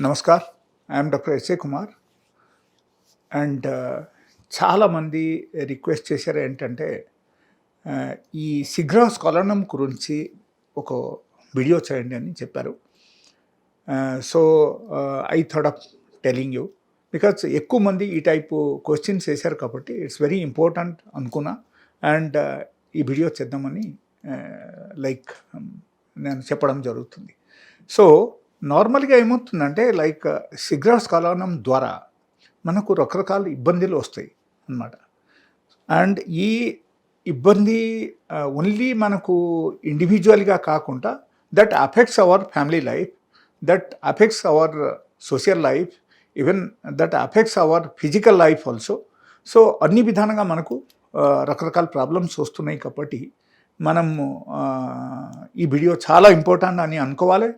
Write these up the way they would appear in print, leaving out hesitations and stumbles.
Namaskar, I'm doctor S A Kumar. And చాలామంది request చేశారు ఏంటంటే ఈ సిగ్రాస్కోలనం గురించి ఒక వీడియో చేయండి అని చెప్పారు. So I thought of telling you because ఎక్కువ మంది ఈ టైపు క్వశ్చన్స్ వేశారు కాబట్టి ఇట్స్ వెరీ ఇంపార్టెంట్ అనుకున్నా. అండ్ ఈ వీడియో చేద్దామని నేను చెప్పడం జరుగుతుంది. సో నార్మల్గా ఏమవుతుందంటే సిగ్రాస్కోలనం ద్వారా మనకు రకరకాల ఇబ్బందులు వస్తాయి అన్నమాట. అండ్ ఈ ఇబ్బంది ఓన్లీ మనకు ఇండివిజువల్గా కాకుండా that affects our family life, that affects our social life, even that affects our physical life also. So అన్ని విధానంగా మనకు రకరకాల ప్రాబ్లమ్స్ వస్తున్నాయి కాబట్టి మనము ఈ వీడియో చాలా ఇంపార్టెంట్ అని అనుకోవాలి.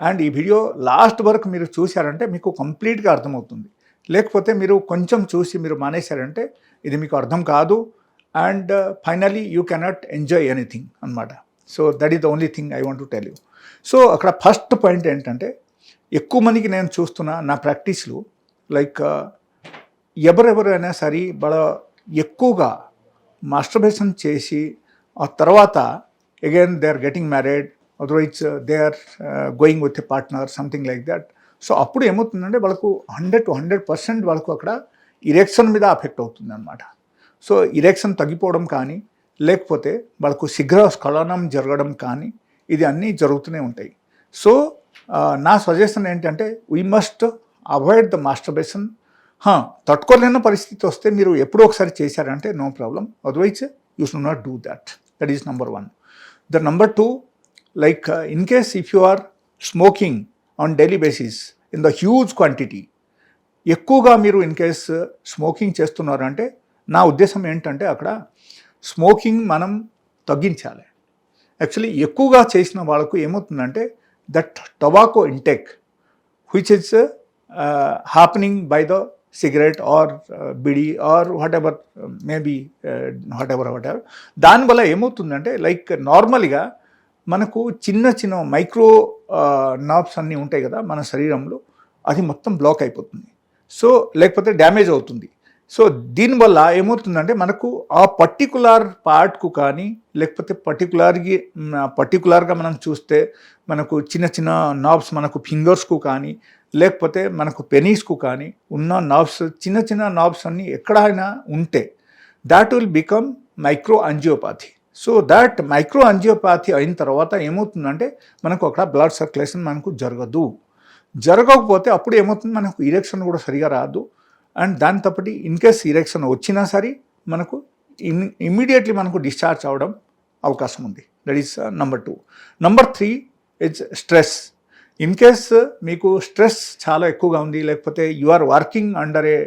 అండ్ ఈ వీడియో లాస్ట్ వరకు మీరు చూశారంటే మీకు కంప్లీట్గా అర్థమవుతుంది. లేకపోతే మీరు కొంచెం చూసి మీరు మానేశారంటే ఇది మీకు అర్థం కాదు. And finally you cannot enjoy anything అన్నమాట. So that is the only thing I want to tell you. So అక్కడ ఫస్ట్ పాయింట్ ఏంటంటే ఎక్కువ మందికి నేను చూస్తున్న నా ప్రాక్టీస్లో ఎవరెవరైనా సరే ఎక్కువగా మాస్టర్బేషన్ చేసి ఆ తర్వాత again they are getting married, otherwise they are going with a partner, something like that. So అప్పుడు ఏమవుతుందంటే వాళ్ళకు 100% వాళ్ళకు అక్కడ ఇరెక్షన్ మీద అఫెక్ట్ అవుతుంది అనమాట. సో ఇరెక్షన్ తగ్గిపోవడం కానీ లేకపోతే వాళ్ళకు సిగ్రాస్కోలనం జరగడం కానీ ఇది అన్నీ జరుగుతూనే ఉంటాయి. సో నా సజెషన్ ఏంటంటే we must avoid the masturbation. తట్టుకోలేని పరిస్థితి వస్తే మీరు ఎప్పుడో ఒకసారి చేశారంటే no problem, otherwise you should not do that. That is number 1. The number 2, in case if you are smoking on daily basis in the huge quantity, ఎక్కువగా మీరు in case smoking చేస్తున్నారంటే నా ఉద్దేశం ఏంటంటే అక్కడ స్మోకింగ్ మనం తగ్గించాలి. యాక్చువల్లీ ఎక్కువగా చేసిన వాళ్ళకు ఏమవుతుందంటే that tobacco intake which is happening by the cigarette or bidi or whatever maybe whatever దానివల్ల ఏమవుతుందంటే నార్మల్గా మనకు చిన్న చిన్న మైక్రో నర్వ్స్ అన్నీ ఉంటాయి కదా మన శరీరంలో, అది మొత్తం బ్లాక్ అయిపోతుంది. సో లేకపోతే డ్యామేజ్ అవుతుంది. సో దీనివల్ల ఏమవుతుందంటే మనకు ఆ పర్టికులర్ పార్ట్కు కానీ లేకపోతే పర్టికులర్గా మనం చూస్తే మనకు చిన్న చిన్న నర్వ్స్ మనకు ఫింగర్స్కు కానీ లేకపోతే మనకు పెనీస్కు కానీ ఉన్న నర్వ్స్, చిన్న చిన్న నర్వ్స్ అన్నీ ఎక్కడైనా ఉంటే that will become micro angiopathy. So that micro angiopathy అయిన తర్వాత ఏమవుతుందంటే మనకు అక్కడ బ్లడ్ సర్క్యులేషన్ మనకు జరగకపోతే అప్పుడు ఏమవుతుంది, మనకు ఇరెక్షన్ కూడా సరిగా రాదు. అండ్ దాని తప్పటి ఇన్ కేస్ ఇరెక్షన్ వచ్చినా సరే మనకు ఇమ్మీడియట్లీ మనకు డిశ్చార్జ్ అవ్వడం అవకాశం ఉంది. That is number 2. Number 3 it's stress. In case మీకు స్ట్రెస్ చాలా ఎక్కువగా ఉంది, లేకపోతే you are working under a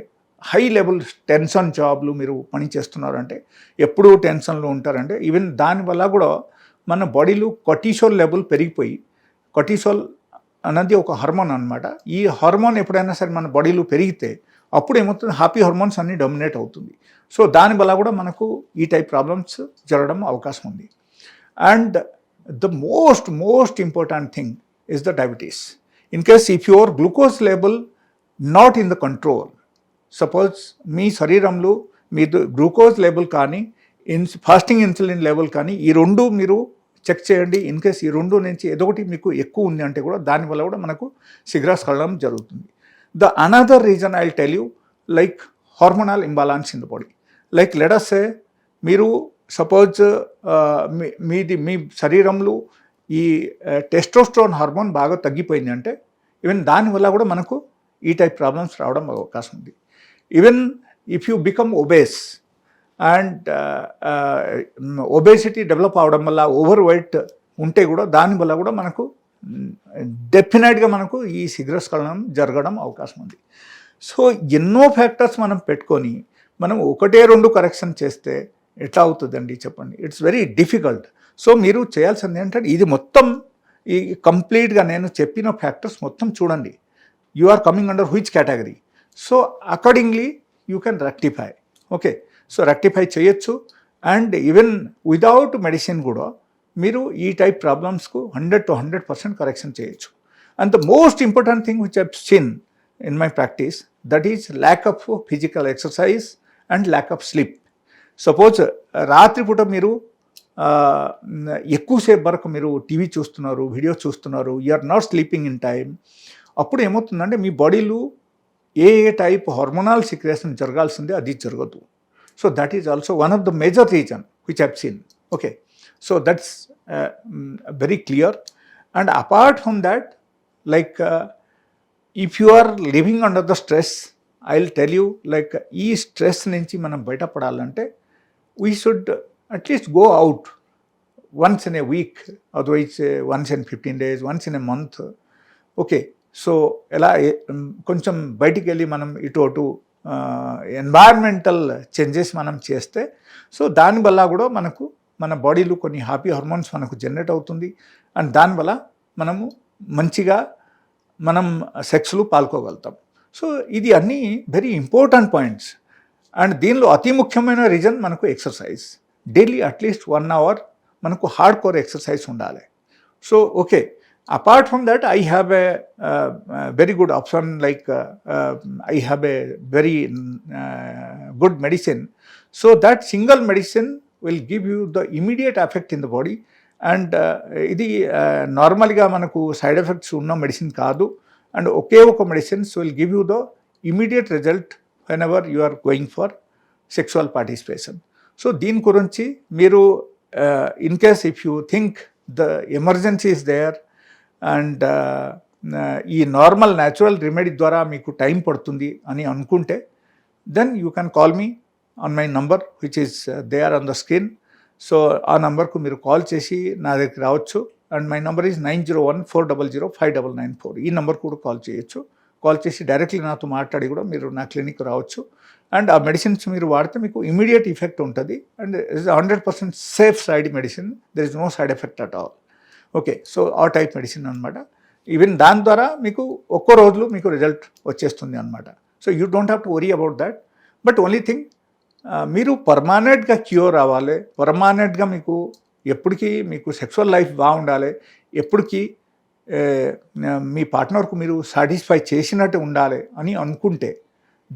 high level tension జాబ్లు మీరు పని చేస్తున్నారంటే, ఎప్పుడూ టెన్షన్లో ఉంటారంటే ఈవెన్ దానివల్ల కూడా మన బాడీలో కార్టిసోల్ లెవెల్ పెరిగిపోయి, కార్టిసోల్ అన్నది ఒక హార్మోన్ అనమాట. ఈ హార్మోన్ ఎప్పుడైనా సరే మన బాడీలో పెరిగితే అప్పుడు ఏమవుతుంది, హ్యాపీ హార్మోన్స్ అన్నీ డామినేట్ అవుతుంది. సో దానివల్ల కూడా మనకు ఈ టైప్ ప్రాబ్లమ్స్ జరగడం అవకాశం ఉంది. And the most important thing is the diabetes. In case if your glucose level not in the control, suppose మీ శరీరంలో మీ గ్లూకోజ్ లెవెల్ కానీ ఫాస్టింగ్ ఇన్సులిన్ లెవెల్ కానీ ఈ రెండు మీరు చెక్ చేయండి. ఇన్ కేస్ ఈ రెండు నుంచి ఏదో ఒకటి మీకు ఎక్కువ ఉంది అంటే కూడా దానివల్ల కూడా మనకు సిగ్రాస్కోలనం జరుగుతుంది. The another reason I will tell you, hormonal imbalance in the body. Let us say మీరు సపోజ్ మీ శరీరంలో ఈ టెస్టోస్టెరాన్ హార్మోన్ బాగా తగ్గిపోయింది అంటే ఈవెన్ దానివల్ల కూడా మనకు ఈ టైప్ ప్రాబ్లమ్స్ రావడం అవకాశం ఉంది. Even if you become obese and obesity develop అవడం వల్ల ఓవర్ వెయిట్ ఉంటే కూడా దానివల్ల కూడా మనకు డెఫినెట్గా మనకు ఈ సిగ్రాస్కోలనం జరగడం అవకాశం ఉంది. సో ఎన్నో ఫ్యాక్టర్స్ మనం పెట్టుకొని మనం 1-2 కరెక్షన్ చేస్తే ఎట్లా అవుతుందండి చెప్పండి. It's very difficult. సో మీరు చేయాల్సింది ఏంటంటే ఇది మొత్తం ఈ కంప్లీట్గా నేను చెప్పిన ఫ్యాక్టర్స్ మొత్తం చూడండి. You are coming under which category. So accordingly you can rectify. Okay, so rectify చేయొచ్చు. అండ్ ఈవెన్ విదౌట్ మెడిసిన్ కూడా మీరు ఈ టైప్ ప్రాబ్లమ్స్కు 100% కరెక్షన్ చేయొచ్చు. And the most important thing which I've seen in my practice, that is lack of physical exercise and lack of sleep. Suppose రాత్రిపూట మీరు ఎక్కువసేపు వరకు మీరు టీవీ చూస్తున్నారు, వీడియో చూస్తున్నారు, you are not sleeping in time. అప్పుడు ఏమవుతుందంటే మీ బాడీలో ఏ టైప్ హార్మోనల్ సిక్రేషన్ జరగాల్సిందే అది జరగదు. So that is also one of the major reason which I've seen. Okay, so that's very clear. And apart from that, like if you are living under the stress, I will tell you, like ఈ stress నుంచి మనం బయటపడాలంటే we should at least go out once in a week, otherwise once in 15 days, once in a month. Okay, so ఎలా కొంచెం బయటికి వెళ్ళి మనం ఇటు అటు ఎన్వైర్మెంటల్ చేంజెస్ మనం చేస్తే, సో దానివల్ల కూడా మనకు మన బాడీలో కొన్ని హ్యాపీ హార్మోన్స్ మనకు జనరేట్ అవుతుంది. అండ్ దానివల్ల మనము మంచిగా మనం సెక్స్లో పాల్గొగలుగుతాం. సో ఇది అన్నీ వెరీ ఇంపార్టెంట్ పాయింట్స్. అండ్ దీనిలో అతి ముఖ్యమైన రీజన్ మనకు ఎక్సర్సైజ్. డైలీ అట్లీస్ట్ 1 hour మనకు హార్డ్ కోర్ ఎక్సర్సైజ్ ఉండాలి. So okay, apart from that I have a very good option, like I have a very good medicine. So that single medicine will give you the immediate effect in the body. And ఇది నార్మల్గా మనకు side effects ఉన్న medicine కాదు. And ఒకే ఒక medicines will give you the immediate result whenever you are going for sexual participation. So దీని గురించి మీరు in case if you think the emergency is there and ఈ నార్మల్ న్యాచురల్ రెమెడీ ద్వారా మీకు time పడుతుంది అని అనుకుంటే, then you can call me on my number which is there on the screen. So ఆ నంబర్కు మీరు కాల్ చేసి నా దగ్గరికి రావచ్చు. And my number is 9014005994. ఈ నంబర్ కూడా కాల్ చేయొచ్చు. కాల్ చేసి డైరెక్ట్లీ నాతో మాట్లాడి కూడా మీరు నా క్లినిక్ రావచ్చు. అండ్ ఆ మెడిసిన్స్ మీరు వాడితే మీకు ఇమీడియట్ ఎఫెక్ట్ ఉంటుంది. And it's 100% safe side medicine, there is no side effect at all. Okay, so ఆ టైప్ మెడిసిన్ అనమాట. ఈవెన్ దాని ద్వారా మీకు ఒక్కో రోజులో మీకు రిజల్ట్ వచ్చేస్తుంది అనమాట. So you don't have to worry about that. But only thing, మీరు పర్మానెంట్గా క్యూర్ అవ్వాలి, పర్మానెంట్గా మీకు ఎప్పటికీ మీకు సెక్సువల్ లైఫ్ బాగుండాలి, ఎప్పటికీ మీ పార్ట్నర్కు మీరు సాటిస్ఫై చేసినట్టు ఉండాలి అని అనుకుంటే,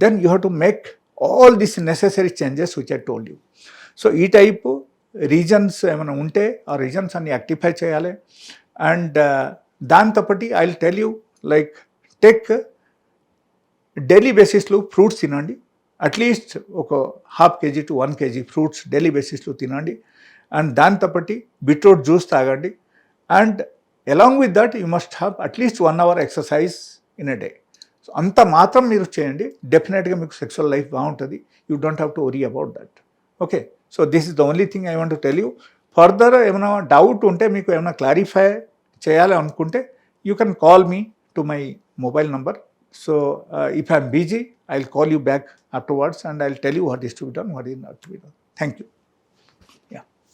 then you have to make all this necessary changes which I told you. So ఈ టైపు రీజన్స్ ఏమైనా ఉంటే ఆ రీజన్స్ అన్ని యాక్టిఫై చేయాలి. అండ్ దాంతోపాటి I will tell you, like take daily బేసిస్లో ఫ్రూట్స్ తినండి. అట్లీస్ట్ ఒక 1/2 kg to 1 kg fruits daily బేసిస్లో తినండి. అండ్ దాంతోపాటి బీట్రూట్ జ్యూస్ తాగండి. And along with that you must have at least 1 hour exercise in a day. So అంత మాత్రం మీరు చేయండి, డెఫినెట్గా మీకు సెక్సువల్ లైఫ్ బాగుంటుంది. You don't have to worry about that. Okay, so this is the only thing I want to tell you. Further ఏమైనా doubt ఉంటే, మీకు ఏమైనా క్లారిఫై చేయాలి అనుకుంటే, you can call me to my mobile number. So if I'm busy I will call you back afterwards and I will tell you what is to be done, what is not to be done. Thank you.